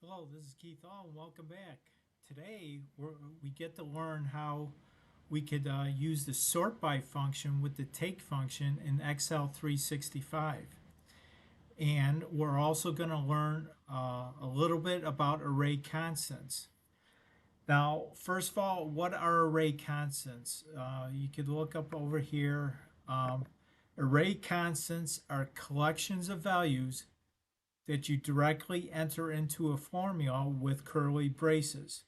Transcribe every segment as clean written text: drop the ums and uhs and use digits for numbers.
Hello, this is Keith Hall, and welcome back. Today, we get to learn how we could use the sort by function with the take function in Excel 365. And we're also going to learn a little bit about array constants. Now, first of all, what are array constants? You could look up over here. Array constants are collections of values that you directly enter into a formula with curly braces.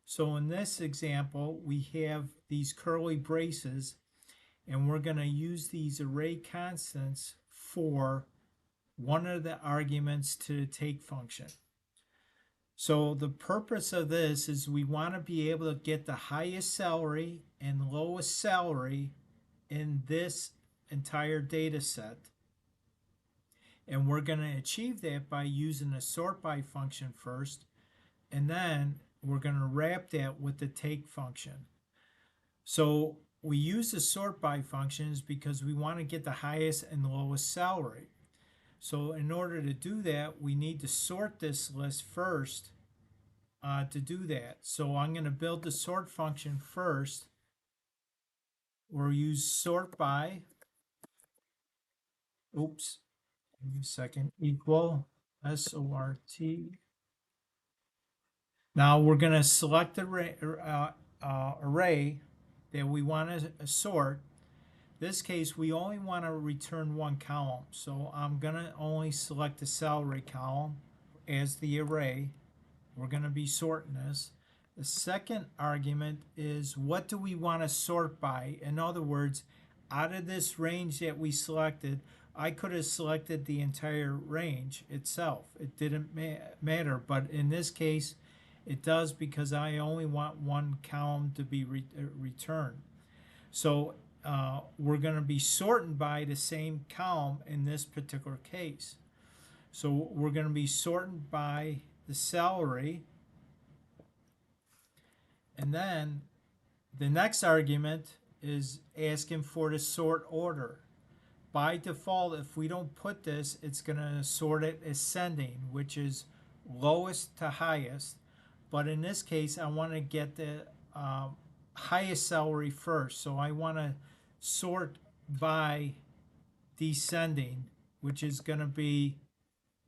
So in this example, we have these curly braces, and we're going to use these array constants for one of the arguments to the take function. So the purpose of this is we want to be able to get the highest salary and lowest salary in this entire data set. And we're going to achieve that by using the sort by function first, and then we're going to wrap that with the take function. So we use the sort by functions because we want to get the highest and lowest salary. So in order to do that, we need to sort this list first to do that. So I'm going to build the sort function first. We'll use sort by, oops, give me a second, equal SORT. Now we're going to select the array that we want to sort. In this case, we only want to return one column. So I'm going to only select the salary column as the array. We're going to be sorting this. The second argument is what do we want to sort by? In other words, out of this range that we selected, I could have selected the entire range itself. It didn't matter, but in this case, it does because I only want one column to be returned. So we're going to be sorting by the same column in this particular case. So we're going to be sorting by the salary. And then the next argument is asking for the sort order. By default, if we don't put this, it's going to sort it ascending, which is lowest to highest. But in this case, I want to get the highest salary first. So I want to sort by descending, which is going to be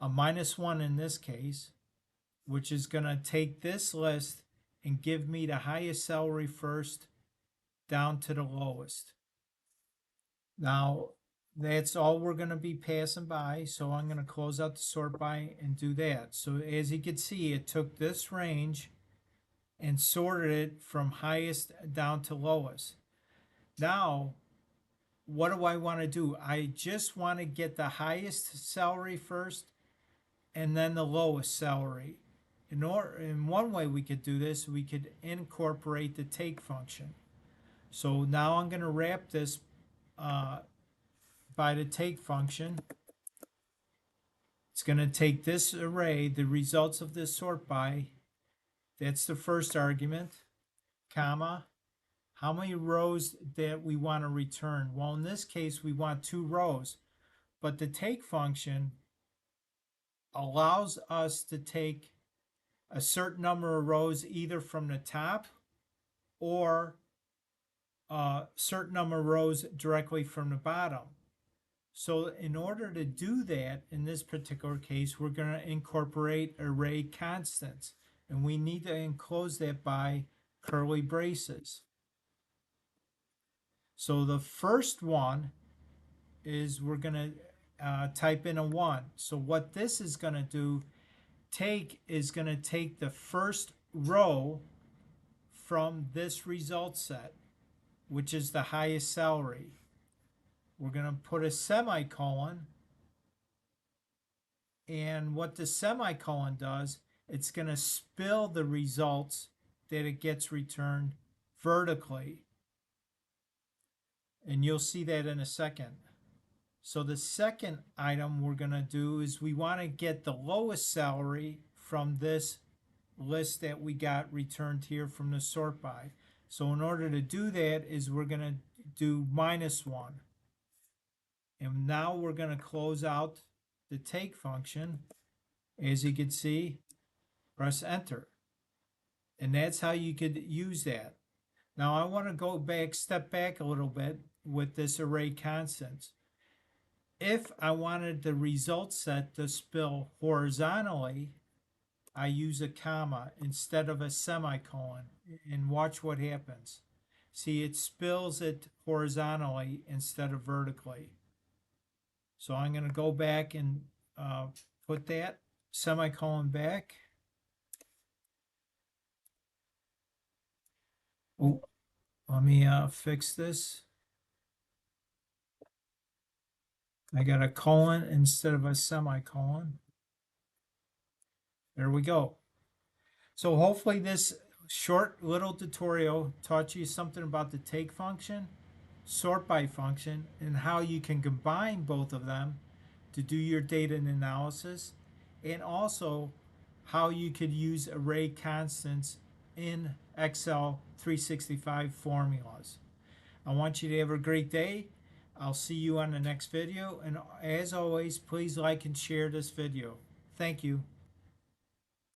a -1 in this case, which is going to take this list and give me the highest salary first down to the lowest. Now, that's all we're going to be passing by, so I'm going to close out the sort by and do that. So as you can see, it took this range and sorted it from highest down to lowest. Now, what do I want to do? I just want to get the highest salary first and then the lowest salary. In one way we could do this, we could incorporate the take function. So now I'm going to wrap this by the take function. It's going to take this array, the results of this sort by, that's the first argument, comma, how many rows that we want to return. Well, in this case, we want 2 rows, but the take function allows us to take a certain number of rows either from the top or a certain number of rows directly from the bottom. So in order to do that, in this particular case, we're going to incorporate array constants, and we need to enclose that by curly braces. So the first one is we're going to type in a 1. So what this is going to do, take is going to take the first row from this result set, which is the highest salary. We're going to put a semicolon, and what the semicolon does, it's going to spill the results that it gets returned vertically. And you'll see that in a second. So the second item we're going to do is we want to get the lowest salary from this list that we got returned here from the sort by. So in order to do that is we're going to do -1. And now we're going to close out the take function. As you can see, Press enter. And that's how you could use that. Now I want to go back, step back a little bit with this array constants. If I wanted the result set to spill horizontally, I use a comma instead of a semicolon, and watch what happens. See, it spills it horizontally instead of vertically. So I'm going to go back and put that semicolon back. Oh, let me fix this. I got a colon instead of a semicolon. There we go. So hopefully this short little tutorial taught you something about the take function, sort by function, and how you can combine both of them to do your data analysis, and also how you could use array constants in Excel 365 formulas. I want you to have a great day. I'll see you on the next video, and as always, please like and share this video. Thank you.